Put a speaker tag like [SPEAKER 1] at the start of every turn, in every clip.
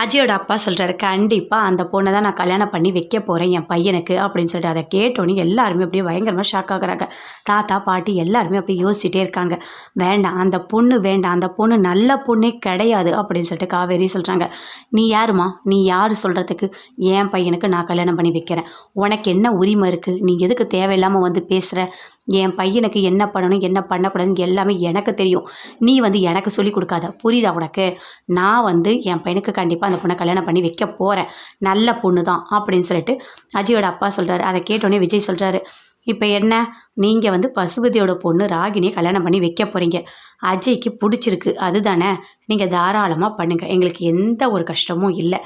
[SPEAKER 1] அஜயோட அப்பா சொல்கிறாரு, கண்டிப்பாக அந்த பொண்ணை தான் நான் கல்யாணம் பண்ணி வைக்க போகிறேன் என் பையனுக்கு அப்படின்னு சொல்லிட்டு அதை கேட்டோன்னே எல்லாருமே அப்படியே பயங்கரமாக ஷாக் ஆகுறாங்க. தாத்தா பாட்டி எல்லாருமே அப்படியே யோசிச்சுட்டே இருக்காங்க. வேண்டாம் அந்த பொண்ணு வேண்டாம், அந்த பொண்ணு நல்ல பொண்ணே கிடையாது அப்படின்னு சொல்லிட்டு காவேரி சொல்கிறாங்க. நீ யாருமா, நீ யார் சொல்கிறதுக்கு? என் பையனுக்கு நான் கல்யாணம் பண்ணி வைக்கிறேன். உனக்கு என்ன உரிமை இருக்குது? நீ எதுக்கு தேவையில்லாமல் வந்து பேசுகிற? என் பையனுக்கு என்ன பண்ணணும் என்ன பண்ணக்கூடாதுன்னு எல்லாமே எனக்கு தெரியும். நீ வந்து எனக்கு சொல்லிக் கொடுக்காத, புரியுதா உனக்கு? நான் வந்து என் பையனுக்கு கண்டிப்பாக அந்த பொண்ணை கல்யாணம் பண்ணி வைக்க போகிறேன். நல்ல பொண்ணு தான் அப்படின்னு சொல்லிட்டு அஜயோட அப்பா சொல்கிறாரு. அதை கேட்டோடனே விஜய் சொல்கிறாரு, இப்போ என்ன, நீங்கள் வந்து பசுபதியோட பொண்ணு ராகினியை கல்யாணம் பண்ணி வைக்க போகிறீங்க. அஜய்க்கு பிடிச்சிருக்கு அதுதானே? நீங்கள் தாராளமாக பண்ணுங்கள், எங்களுக்கு எந்த ஒரு கஷ்டமும் இல்லை.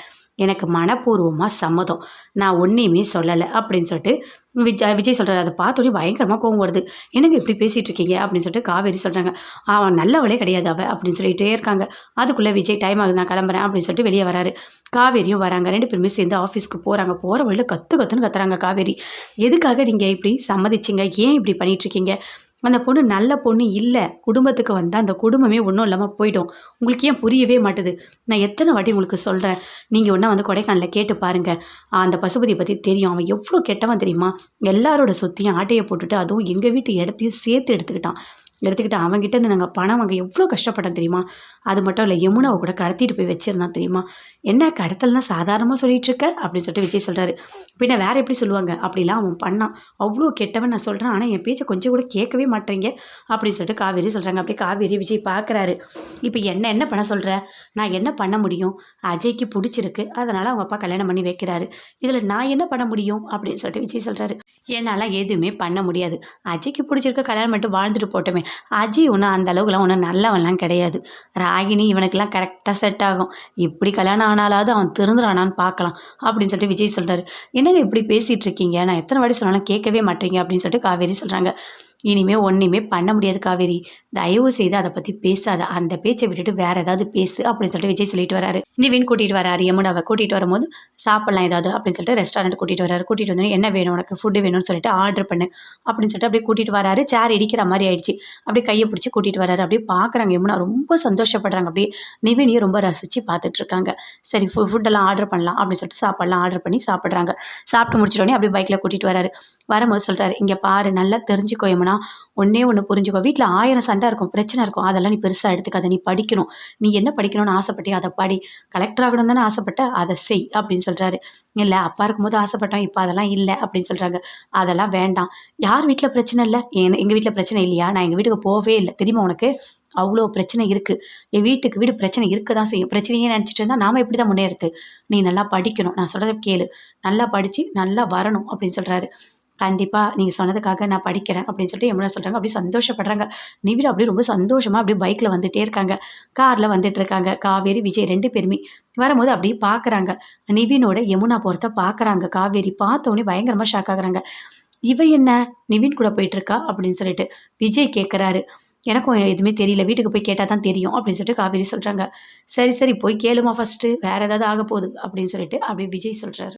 [SPEAKER 1] எனக்கு மனப்பூர்வமாக சம்மதம், நான் ஒன்றையுமே சொல்லலை அப்படின்னு சொல்லிட்டு விஜய் சொல்கிறார். அதை பார்த்தோன்னே பயங்கரமாக கோவம் வருது. என்னங்க இப்படி பேசிகிட்டு இருக்கீங்க அப்படின்னு சொல்லிட்டு காவேரி சொல்கிறாங்க. அவன் நல்லவளே கிடையாது அவள் அப்படின்னு சொல்லிகிட்டே இருக்காங்க. அதுக்குள்ளே விஜய் டைம் ஆகுது, நான் கிளம்புறேன் அப்படின்னு சொல்லிட்டு வெளியே வராரு. காவேரியும் வராங்க. 2 பேருமே சேர்ந்து ஆஃபீஸ்க்கு போகிறாங்க. போகிற வழியில் கற்றுன்னு கத்துறாங்க காவேரி. எதுக்காக நீங்கள் இப்படி சம்மதிச்சிங்க? ஏன் இப்படி பண்ணிகிட்ருக்கீங்க? அந்த பொண்ணு நல்ல பொண்ணு இல்லை. குடும்பத்துக்கு வந்தால் அந்த குடும்பமே ஒன்றும் இல்லாமல் போய்டும். உங்களுக்கு ஏன் புரியவே மாட்டுது? நான் எத்தனை வாட்டி உங்களுக்கு சொல்கிறேன். நீங்கள் ஒன்றா வந்து கொடைக்கானலில் கேட்டு பாருங்கள். அந்த பசுபதியை பற்றி தெரியும். அவன் எவ்வளோ கெட்டவன் தெரியுமா? எல்லாரோட சொத்தையும் ஆட்டையை போட்டுட்டு அதுவும் எங்கள் வீட்டு இடத்தையும் சேர்த்து எடுத்துக்கிட்டு அவங்ககிட்ட இருந்து நாங்கள் பணம் வாங்க எவ்வளோ கஷ்டப்பட்டோம் தெரியுமா? அது மட்டும் இல்லை, யமுனாவை கூட கடத்திட்டு போய் வச்சுருந்தான் தெரியுமா? என்ன கடத்தல்னா சாதாரணமாக சொல்லிகிட்டு இருக்க அப்படின்னு சொல்லிட்டு விஜய் சொல்கிறாரு. பின்ன வேறு எப்படி சொல்லுவாங்க? அப்படிலாம் அவன் பண்ணான், அவ்வளோ கெட்டவன் நான் சொல்கிறேன். ஆனால் என் பேச்சை கொஞ்சம் கூட கேட்கவே மாட்டேறீங்க அப்படின்னு சொல்லிட்டு காவேரி சொல்கிறாங்க. அப்படியே காவேரி விஜய் பார்க்குறாரு. இப்போ என்ன பண்ண சொல்கிற? நான் என்ன பண்ண முடியும்? அஜய்க்கு பிடிச்சிருக்கு, அதனால் அவங்க அப்பா கல்யாணம் பண்ணி வைக்கிறாரு. இதில் நான் என்ன பண்ண முடியும் அப்படின்னு சொல்லிட்டு விஜய் சொல்கிறாரு. என்னால் எதுவுமே பண்ண முடியாது. அஜய்க்கு பிடிச்சிருக்க கல்யாணம் மட்டும் வாழ்ந்துட்டு போட்டோமே. அஜய் ஒன்றும் அந்த அளவுக்குலாம் ஒன்றும் நல்லவன்லாம் கிடையாது. ராகினி இவனுக்கெல்லாம் கரெக்டாக செட் ஆகும். இப்படி கல்யாணம் ஆனாலாவது அவன் திருந்துறானான்னு பார்க்கலாம் அப்படின்னு சொல்லிட்டு விஜய் சொல்கிறாரு. என்னங்க இப்படி பேசிகிட்டு இருக்கீங்க? நான் எத்தனை வாட்டி சொன்னாலும் கேட்கவே மாட்டீங்க அப்படின்னு சொல்லிட்டு காவேரி சொல்கிறாங்க. இனிமேல் ஒன்றுமே பண்ண முடியாது காவேரி, தயவு செய்து அதை பற்றி பேசாத. அந்த பேச்சை விட்டுட்டு வேறு ஏதாவது பேசு அப்படின்னு சொல்லிட்டு விஜய் சொல்லிட்டு வராரு. நிவின் கூட்டிகிட்டு வராரு. யமுனாவை கூட்டிகிட்டு வரும்போது சாப்பிட்லாம் ஏதாவது அப்படின்னு சொல்லிட்டு ரெஸ்டாரண்ட் கூட்டிகிட்டு வராரு. கூட்டிகிட்டு வந்து என்ன வேணும் உனக்கு, ஃபுட்டு வேணும்னு சொல்லிட்டு ஆர்டர் பண்ணு அப்படின்னு சொல்லிட்டு அப்படியே கூட்டிகிட்டு வராரு. சேர் இடிக்கிற மாதிரி ஆயிடுச்சு. அப்படியே கையை பிடிச்சி கூட்டிகிட்டு வராரு. அப்படியே பார்க்குறாங்க யமுனா, ரொம்ப சந்தோஷப்படுறாங்க. அப்படியே நிவினையும் ரொம்ப ரசித்து பார்த்துட்டு இருக்காங்க. சரி ஃபுட்டெல்லாம் ஆர்டர் பண்ணலாம் அப்படின்னு சொல்லிட்டு சாப்பாடெல்லாம் ஆர்டர் பண்ணி சாப்பிட்றாங்க. சாப்பிட்டு முடிச்சிட்டோடனே அப்படியே பைக்கில் கூட்டிகிட்டு வராரு. வரும்போது சொல்கிறாரு, இங்கே பாரு, நல்லா தெரிஞ்சுக்கோ யமுனா, ஒன்றே ஒன்று புரிஞ்சுக்கோ. வீட்டில் 1000 சண்டை இருக்கும், பிரச்சனை இருக்கும், அதெல்லாம் நீ பெருசாக எடுத்துக்காத. நீ படிக்கணும், நீ என்ன படிக்கணும்னு ஆசைப்பட்டியோ அதை படி. கலெக்டர் ஆகணும் தானே ஆசைப்பட்ட, அதை செய் அப்படின்னு சொல்கிறாரு. இல்லை அப்பா இருக்கும்போது ஆசைப்பட்டோம், இப்போ அதெல்லாம் இல்லை அப்படின்னு சொல்கிறாங்க. அதெல்லாம் வேண்டாம். யார் வீட்டில் பிரச்சனை இல்லை? எங்கள் வீட்டில் பிரச்சனை இல்லையா? நான் எங்கள் வீட்டுக்கு போகவே இல்லை தெரியுமா உனக்கு? அவ்வளோ பிரச்சனை இருக்குது. என் வீட்டுக்கு வீடு பிரச்சனை இருக்க தான் செய்யும். பிரச்சனையே நினச்சிட்டு இருந்தால் நாம் எப்படி தான் முன்னேறது? நீ நல்லா படிக்கணும், நான் சொல்கிறத கேளு, நல்லா படித்து நல்லா வரணும் அப்படின்னு சொல்கிறாரு. கண்டிப்பாக நீங்கள் சொன்னதுக்காக நான் படிக்கிறேன் அப்படின்னு சொல்லிட்டு யமுனா சொல்கிறாங்க. அப்படியே சந்தோஷப்படுறாங்க. நிவின் அப்படியே ரொம்ப சந்தோஷமாக அப்படியே பைக்கில் வந்துகிட்டே இருக்காங்க. காரில் வந்துட்டு இருக்காங்க. காவேரி விஜய் 2 பேருமே வரும்போது அப்படியே பார்க்குறாங்க. நிவினோட யமுனா போகிறத பார்க்குறாங்க. காவேரி பார்த்தோன்னே பயங்கரமாக ஷாக் ஆகுறாங்க. இவ என்ன நிவின் கூட போயிட்டுருக்கா அப்படின்னு சொல்லிட்டு விஜய் கேட்குறாரு. எனக்கும் எதுவுமே தெரியல, வீட்டுக்கு போய் கேட்டால் தான் தெரியும் அப்படின்னு சொல்லிட்டு காவேரி சொல்கிறாங்க. சரி போய் கேளுமா ஃபஸ்ட்டு, வேறு ஏதாவது ஆக போகுது அப்படின்னு சொல்லிட்டு அப்படியே விஜய் சொல்கிறாரு.